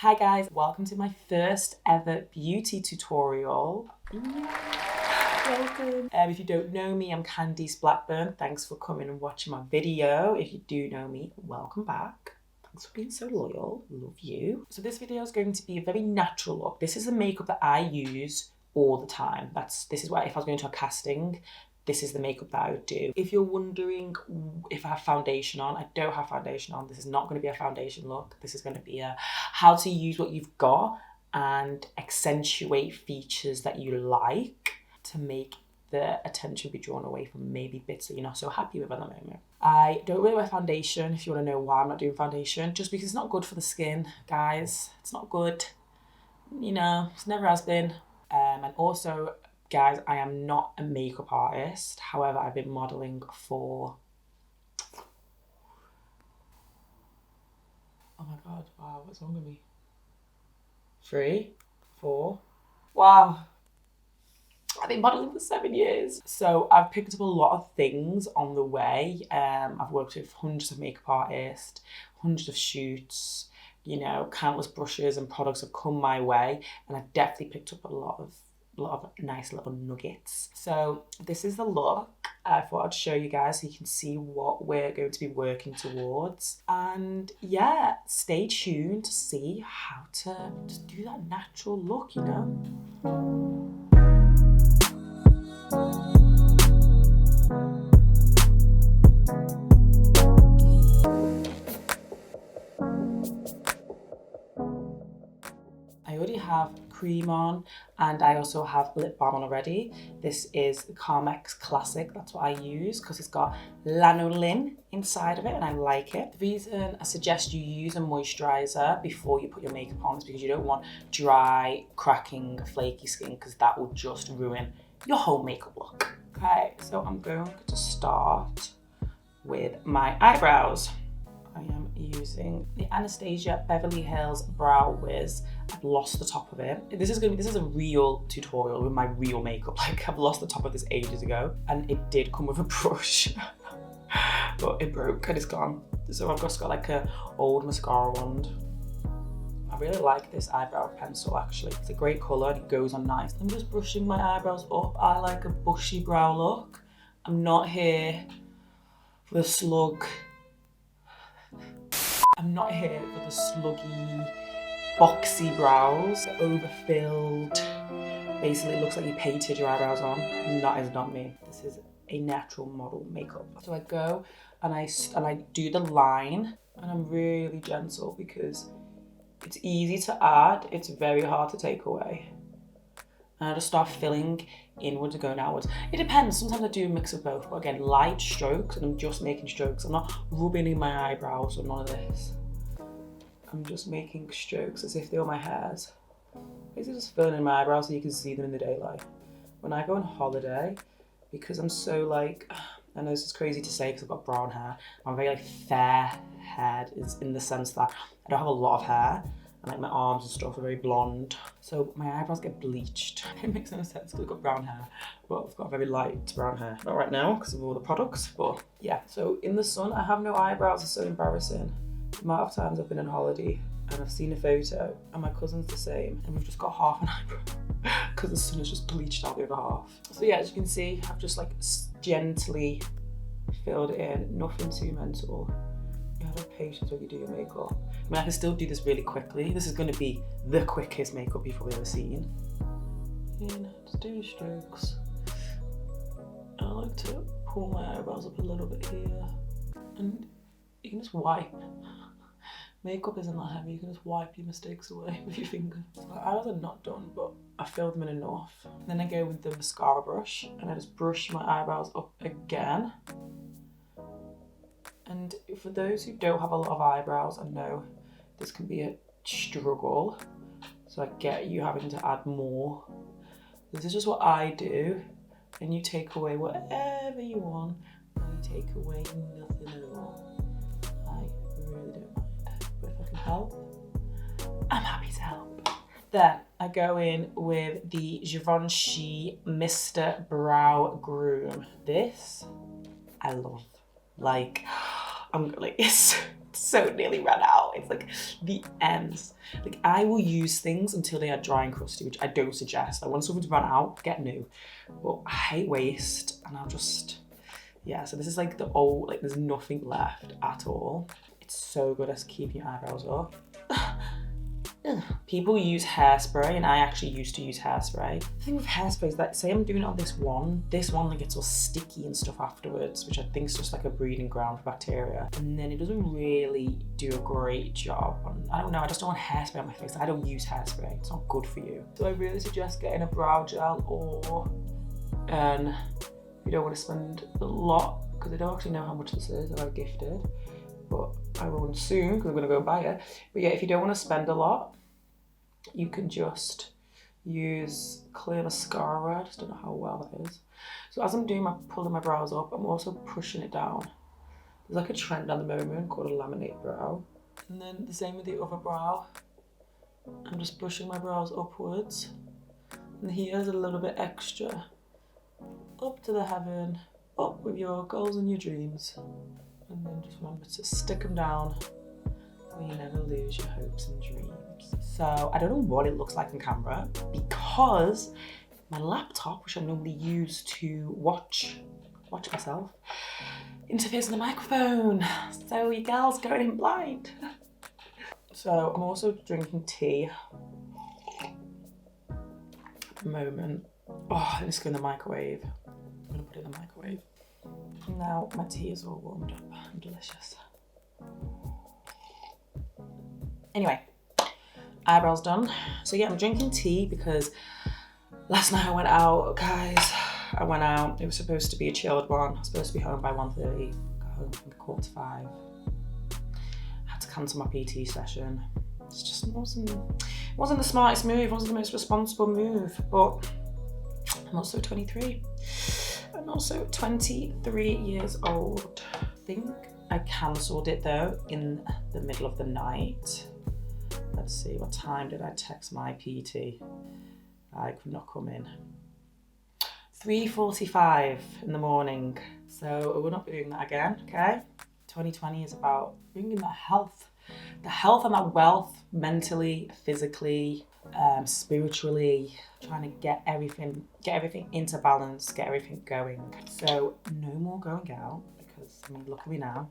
Hi guys, welcome to my first ever beauty tutorial. Welcome. If you don't know me, I'm Candice Blackburn. Thanks for coming and watching my video. If you do know me, welcome back. Thanks for being so loyal, love you. So this video is going to be a very natural look. This is the makeup that I use all the time. This is why if I was going to a casting, this is the makeup that I would do. If you're wondering if I have foundation on, I don't have foundation on. This is not going to be a foundation look. This is going to be a how to use what you've got and accentuate features that you like to make the attention be drawn away from maybe bits that you're not so happy with at the moment. I don't really wear foundation. If you want to know why I'm not doing foundation, just because it's not good for the skin, guys. It's not good. You know, it never has been. And also, guys, I am not a makeup artist. However, I've been modelling for... Oh my God, wow, what's wrong with me? 3, 4, wow. I've been modelling for 7 years. So I've picked up a lot of things on the way. I've worked with hundreds of makeup artists, hundreds of shoots, you know, countless brushes and products have come my way. And I've definitely picked up a lot of nice little nuggets. So this is the look. I thought I'd show you guys so you can see what we're going to be working towards. And yeah, stay tuned to see how to just do that natural look, you know? I already have cream on and I also have lip balm on already. This is the Carmex Classic, that's what I use because it's got lanolin inside of it and I like it. The reason I suggest you use a moisturiser before you put your makeup on is because you don't want dry, cracking, flaky skin because that will just ruin your whole makeup look. Okay, so I'm going to start with my eyebrows. I am using the Anastasia Beverly Hills Brow Wiz. I've lost the top of it. This is a real tutorial with my real makeup. Like I've lost the top of this ages ago and it did come with a brush, but it broke and it's gone. So I've just got like a old mascara wand. I really like this eyebrow pencil actually. It's a great colour and it goes on nice. I'm just brushing my eyebrows up. I like a bushy brow look. I'm not here for the slug. I'm not here for the sluggy, boxy brows, overfilled. Basically, it looks like you painted your eyebrows on. That is not me. This is a natural model makeup. So I go and I do the line, and I'm really gentle because it's easy to add. It's very hard to take away. And I just start filling inwards and going outwards. It depends. Sometimes I do a mix of both. But again, light strokes, and I'm just making strokes. I'm not rubbing in my eyebrows or none of this. I'm just making strokes as if they were my hairs. Basically just filling in my eyebrows so you can see them in the daylight. When I go on holiday, because I'm so like, I know this is crazy to say because I've got brown hair. I'm very like fair haired in the sense that I don't have a lot of hair. And like my arms and stuff are very blonde. So my eyebrows get bleached. It makes no sense because I've got brown hair. But I've got very light brown hair. Not right now because of all the products, but yeah. So in the sun, I have no eyebrows. It's so embarrassing. The amount of times I've been on holiday and I've seen a photo and my cousin's the same and we've just got half an eyebrow because the sun has just bleached out the other half. So yeah, as you can see, I've just like gently filled it in. Nothing too mental. You have to have patience when you do your makeup. I mean, I can still do this really quickly. This is going to be the quickest makeup you've probably ever seen. And just doing strokes. I like to pull my eyebrows up a little bit here. And you can just wipe. Makeup isn't that heavy. You can just wipe your mistakes away with your fingers. So my eyebrows are not done, but I filled them in enough. And then I go with the mascara brush and I just brush my eyebrows up again. And for those who don't have a lot of eyebrows, I know this can be a struggle. So I get you having to add more. This is just what I do. And you take away whatever you want. Or you take away nothing at all. I really don't mind. But if I can help, I'm happy to help. Then I go in with the Givenchy Mr. Brow Groom. This, I love. Like, I'm like, it's so nearly run out. out. It's like the ends. Like I will use things until they are dry and crusty, which I don't suggest. Like when something's run out, get new. But I hate waste, and I'll just, yeah. So this is like the old, like there's nothing left at all. It's so good at keeping your eyebrows up. People use hairspray, and I actually used to use hairspray. The thing with hairspray is that, say I'm doing it on this one like gets all sticky and stuff afterwards, which I think is just like a breeding ground for bacteria. And then it doesn't really do a great job. I don't know, I just don't want hairspray on my face. I don't use hairspray, it's not good for you. So I really suggest getting a brow gel, or you don't want to spend a lot, because I don't actually know how much this is, I got gifted. But I will soon, because I'm going to go buy it. But yeah, if you don't want to spend a lot, you can just use clear mascara. I just don't know how well that is. So as I'm pulling my brows up, I'm also pushing it down. There's like a trend at the moment called a laminate brow. And then the same with the other brow. I'm just brushing my brows upwards. And here's a little bit extra. Up to the heaven, up with your goals and your dreams. And then just remember to stick them down so you never lose your hopes and dreams. So I don't know what it looks like on camera, because my laptop, which I normally use to watch myself, interferes with the microphone. So you girls going in blind. So I'm also drinking tea at the moment. Oh, let's go in the microwave. I'm gonna put it in the microwave. Now my tea is all warmed up and delicious. Anyway, eyebrows done. So yeah, I'm drinking tea because last night I went out, guys. I went out, it was supposed to be a chilled one. I was supposed to be home by 1:30, got home at 4:45. I had to cancel my PT session. It just wasn't the smartest move, wasn't the most responsible move, but I'm also 23. I'm also 23 years old. I think I cancelled it though in the middle of the night. Let's see, what time did I text my PT? I could not come in. 3:45 in the morning. So I will not be doing that again, okay? 2020 is about bringing that health and that wealth, mentally, physically, spiritually, trying to get everything into balance, get everything going. So no more going out, because I mean, look at me now.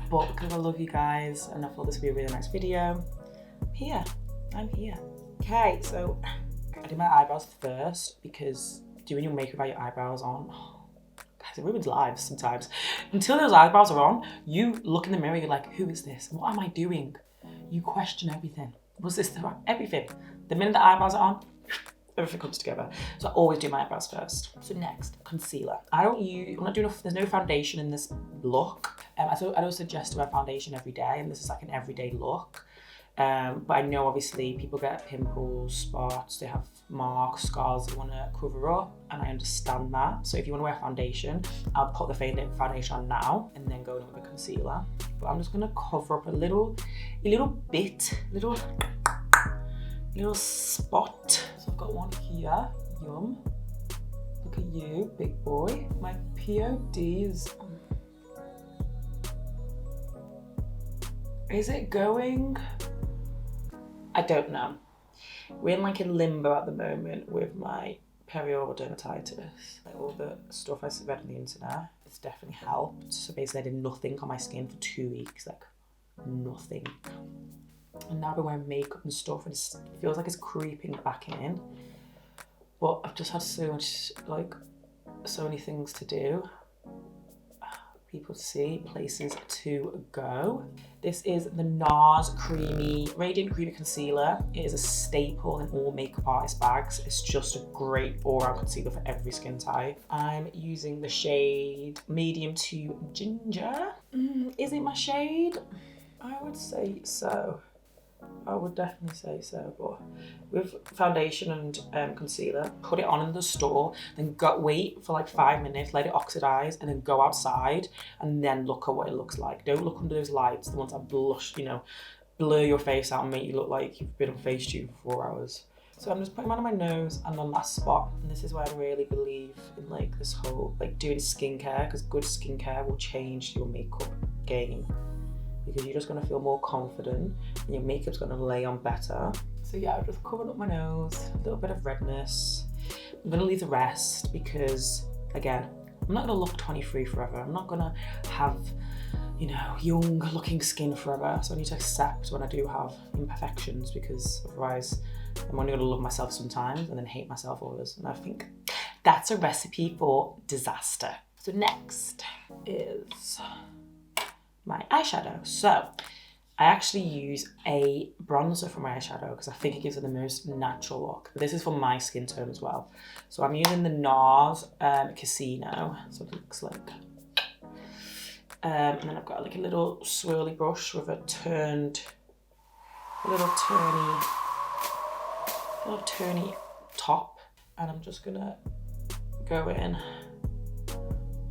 But because I love you guys and I thought this would be a really nice video, I'm here. Okay, so I did my eyebrows first, because doing your makeup without your eyebrows on, guys, it ruins lives sometimes. Until those eyebrows are on, you look in the mirror, you're like, who is this? What am I doing? You question everything. Was this the right? Everything. The minute the eyebrows are on, everything comes together. So I always do my eyebrows first. So next, concealer. I'm not doing there's no foundation in this look. I don't suggest to wear foundation every day, and this is like an everyday look. But I know obviously people get pimples, spots, they have marks, scars they want to cover up, and I understand that. So if you want to wear foundation, I'll put the foundation on now and then go in with a concealer. But I'm just going to cover up a little spot. So I've got one here, yum. Look at you, big boy. My PODs. Is it going? I don't know. We're in like a limbo at the moment with my perioral dermatitis. Like all the stuff I read on the internet, it's definitely helped. So basically I did nothing on my skin for 2 weeks, like nothing. And now I've been wearing makeup and stuff, and it feels like it's creeping back in. But I've just had so many things to do. People to see, places to go. This is the NARS Radiant Creamy Concealer. It is a staple in all makeup artist bags. It's just a great all-round concealer for every skin type. I'm using the shade medium to ginger. Is it my shade? I would say so. I would definitely say so, but with foundation and concealer, put it on in the store, then wait for like 5 minutes, let it oxidize, and then go outside and then look at what it looks like. Don't look under those lights, the ones that blur your face out and make you look like you've been on FaceTube for 4 hours. So I'm just putting them on my nose and the last spot. And this is where I really believe in like this whole like doing skincare, because good skincare will change your makeup game, because you're just gonna feel more confident and your makeup's gonna lay on better. So yeah, I've just covered up my nose, a little bit of redness. I'm gonna leave the rest because, again, I'm not gonna look 23 forever. I'm not gonna have, you know, young looking skin forever. So I need to accept when I do have imperfections, because otherwise I'm only gonna love myself sometimes and then hate myself others. And I think that's a recipe for disaster. So next is my eyeshadow. So I actually use a bronzer for my eyeshadow because I think it gives it the most natural look. This is for my skin tone as well. So I'm using the NARS Casino, so it looks like. And then I've got like a little swirly brush with a little turny top. And I'm just gonna go in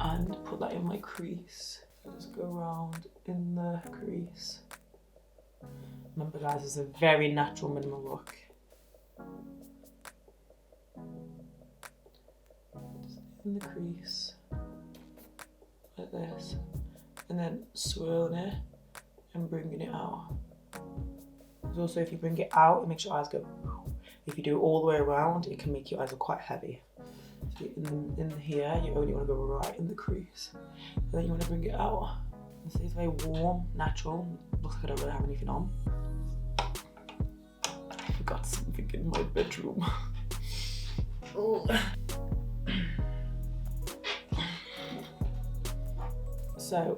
and put that in my crease. Just go around in the crease. Remember guys, it's a very natural minimal look. Just in the crease, like this. And then swirling it and bringing it out. Because also if you bring it out, it makes your eyes go. If you do it all the way around, it can make your eyes look quite heavy. So in here, you only want to go right in the crease. And then you want to bring it out. This is very warm, natural. Looks like I don't really have anything on. I forgot something in my bedroom. Oh. So,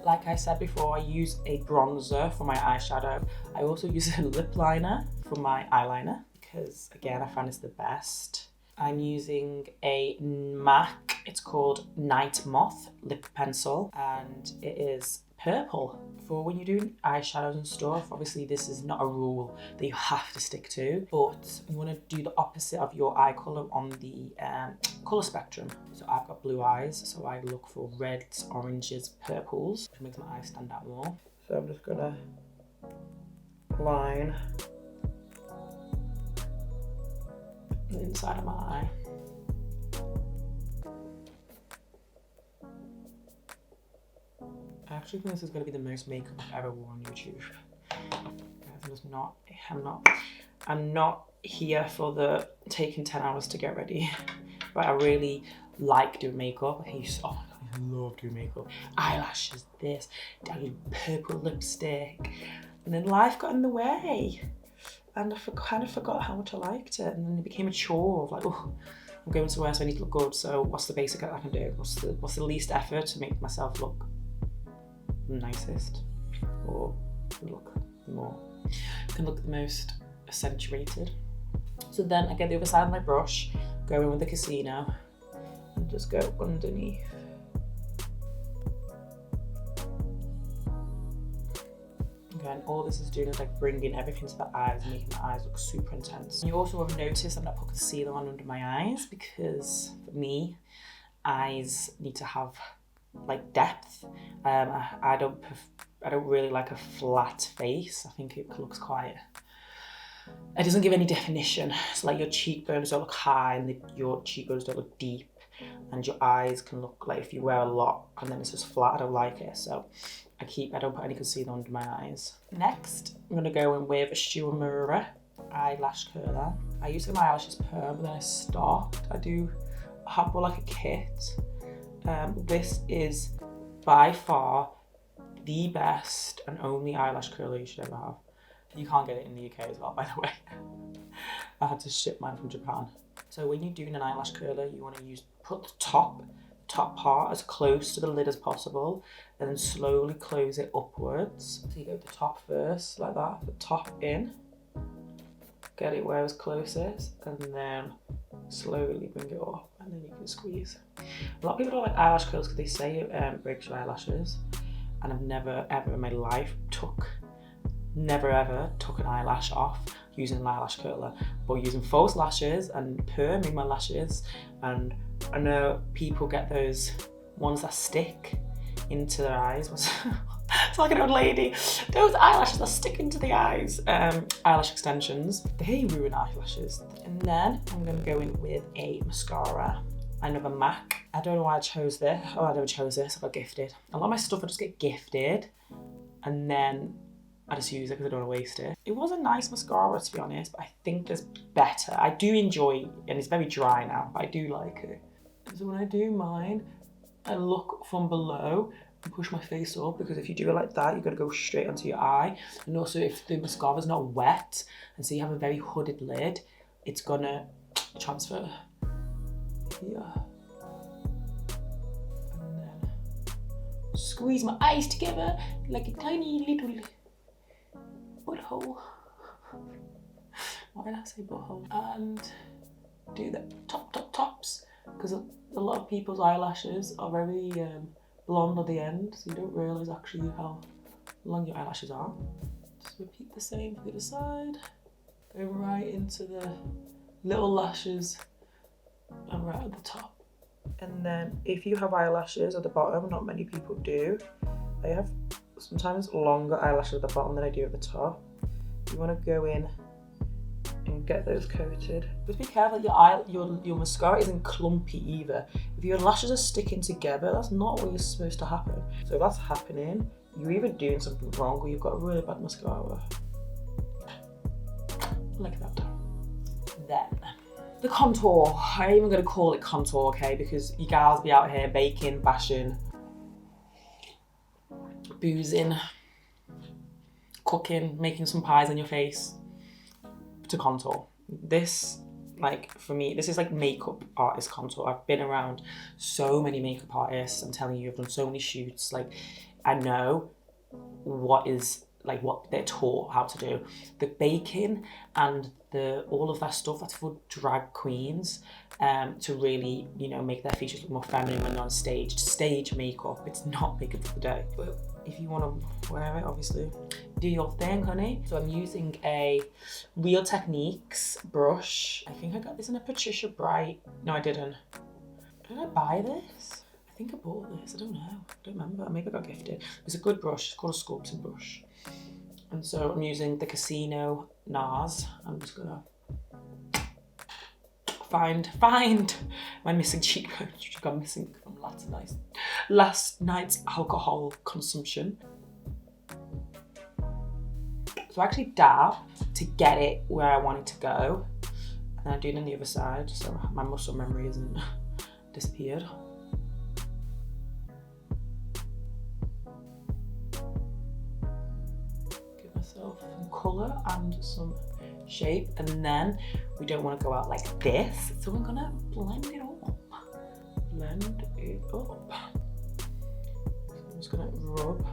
like I said before, I use a bronzer for my eyeshadow. I also use a lip liner for my eyeliner because, again, I find it's the best. I'm using a MAC, it's called Night Moth lip pencil, and it is purple. For when you're doing eyeshadows and stuff, obviously this is not a rule that you have to stick to, but you want to do the opposite of your eye colour on the colour spectrum. So I've got blue eyes, so I look for reds, oranges, purples, which makes my eyes stand out more. So I'm just gonna line the inside of my eye. I actually think this is going to be the most makeup I've ever worn on YouTube. I'm not here for the taking 10 hours to get ready, but I really like doing makeup. Oh my God, I love doing makeup. Eyelashes, this, I do purple lipstick, and then life got in the way. And I kind of forgot how much I liked it, and then it became a chore of like, oh, I'm going somewhere, so I need to look good. So what's the basic I can do? What's the least effort to make myself look nicest, or look the most accentuated? So then I get the other side of my brush, go in with the Casino, and just go underneath. And all this is doing is like bringing everything to the eyes and making the eyes look super intense. You also have noticed I'm not putting concealer on under my eyes because for me, eyes need to have like depth. I don't really like a flat face. I think it looks quite. It doesn't give any definition. It's like your cheekbones don't look high and your cheekbones don't look deep, and your eyes can look like if you wear a lot and then it's just flat. I don't like it, so I don't put any concealer under my eyes. Next, I'm gonna go in with a Shimura eyelash curler. I used to get my eyelashes perm, but then I stopped. I have more like a kit. This is by far the best and only eyelash curler you should ever have. You can't get it in the UK as well, by the way. I had to ship mine from Japan. So when you're doing an eyelash curler, you want to put the top part as close to the lid as possible, and then slowly close it upwards. So you go the top first, like that, the top in, get it where it's closest, and then slowly bring it up, and then you can squeeze. A lot of people don't like eyelash curlers because they say it breaks your eyelashes, and I've never ever in my life took an eyelash off using an eyelash curler, but using false lashes and perming my lashes. And I know people get those ones that stick into their eyes. It's like an old lady. Those eyelashes are sticking to the eyes. Eyelash extensions, they ruin eyelashes. And then I'm gonna go in with a mascara. Another MAC. I don't know why I chose this. Oh, I never chose this, I got gifted. A lot of my stuff I just get gifted and then I just use it because I don't want to waste it. It was a nice mascara, to be honest, but I think there's better. I do enjoy, and it's very dry now, but I do like it. So when I do mine, I look from below and push my face up, because if you do it like that, you're gonna go straight onto your eye. And also if the mascara's not wet, and so you have a very hooded lid, it's gonna transfer here. And then squeeze my eyes together like a tiny little butthole. Why did I say butthole? And do the tops, because a lot of people's eyelashes are very blonde at the end, so you don't realise actually how long your eyelashes are. Just repeat the same for the other side. Go right into the little lashes and right at the top. And then if you have eyelashes at the bottom, not many people do, I have sometimes longer eyelashes at the bottom than I do at the top. You want to go in and get those coated. Just be careful that your mascara isn't clumpy either. If your lashes are sticking together, that's not what is supposed to happen. So if that's happening, you're either doing something wrong or you've got a really bad mascara. Like that. Then the contour. I ain't even gonna call it contour, okay? Because you guys be out here baking, bashing, boozing, cooking, making some pies on your face to contour. This, like, for me, this is like makeup artist contour. I've been around so many makeup artists. I'm telling you, I've done so many shoots. Like, I know what they're taught how to do. The baking and all of that stuff, that's for drag queens, to really, make their features look more feminine when they're on stage. Stage makeup, it's not makeup for the day. But if you want to wear it, obviously, do your thing, honey. So I'm using a Real Techniques brush. I think I got this in a Patricia Bright. No, I didn't. Did I buy this? I think I bought this. I don't know. I don't remember. Maybe I got gifted. It's a good brush. It's called a sculpting brush. And so I'm using the Casino NARS. I'm just gonna find my missing cheekbone, which got missing from last night's alcohol consumption. So I actually dab to get it where I want it to go, and then I do it on the other side so my muscle memory isn't disappeared. Give myself some colour and some shape, and then we don't want to go out like this, so we're gonna blend it up. Blend it up. So I'm just gonna rub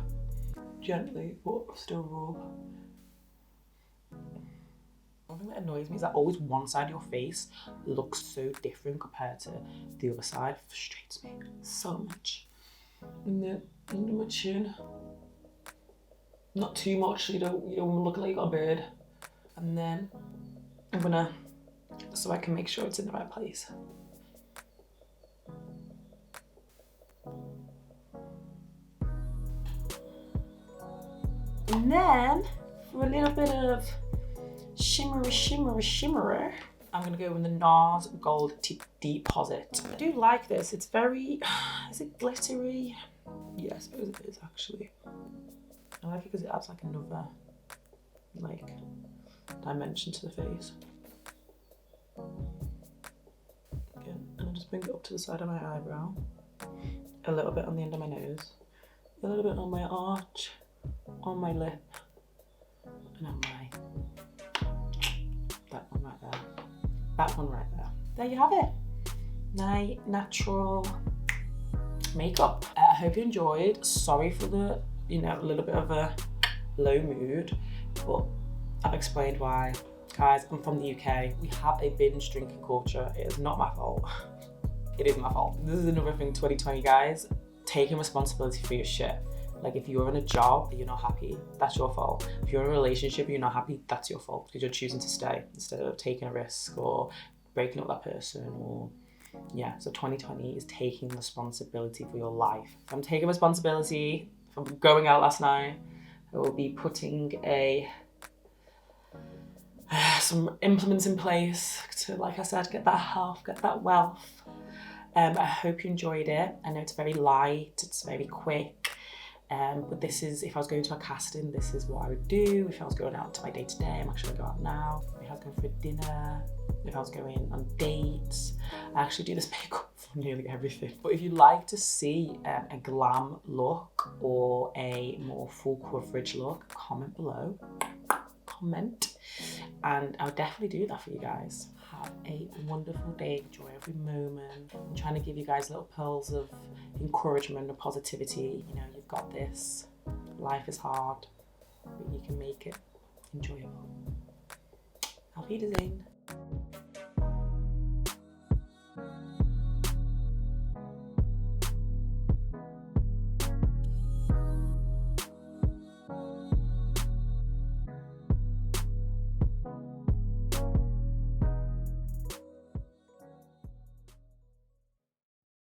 gently, but still rub. One thing that annoys me is that always one side of your face looks so different compared to the other side. It frustrates me so much. And then under my chin, not too much so you don't look like you got a beard. And then I'm gonna, so I can make sure it's in the right place. And then for a little bit of shimmery, I'm gonna go with the NARS Gold Deposit. I do like this. It's very, is it glittery? Yeah, I suppose it is actually. I like it because it adds like another, dimension to the face. Again, and I'll just bring it up to the side of my eyebrow, a little bit on the end of my nose, a little bit on my arch, on my lip, and on that one right there. That one right there. There you have it. My natural makeup. I hope you enjoyed. Sorry for the, a little bit of a low mood, but I've explained why. Guys, I'm from the UK. We have a binge drinking culture. It is not my fault. It is my fault. This is another thing, 2020, guys. Taking responsibility for your shit. Like, if you're in a job and you're not happy, that's your fault. If you're in a relationship and you're not happy, that's your fault, because you're choosing to stay instead of taking a risk or breaking up that person or Yeah, so 2020 is taking responsibility for your life. If I'm taking responsibility, if I'm going out last night, I will be putting some implements in place to, like I said, get that health, get that wealth. I hope you enjoyed it. I know it's very light, it's very quick. But this is, if I was going to a casting, this is what I would do. If I was going out to my day-to-day, I'm actually going to go out now. If I was going for dinner, if I was going on dates, I actually do this makeup for nearly everything. But if you'd like to see a glam look or a more full coverage look, comment below. Comment. And I'll definitely do that for you guys. Have a wonderful day, enjoy every moment. I'm trying to give you guys little pearls of encouragement and positivity. You know, you've got this. Life is hard, but you can make it enjoyable. Auf Wiedersehen.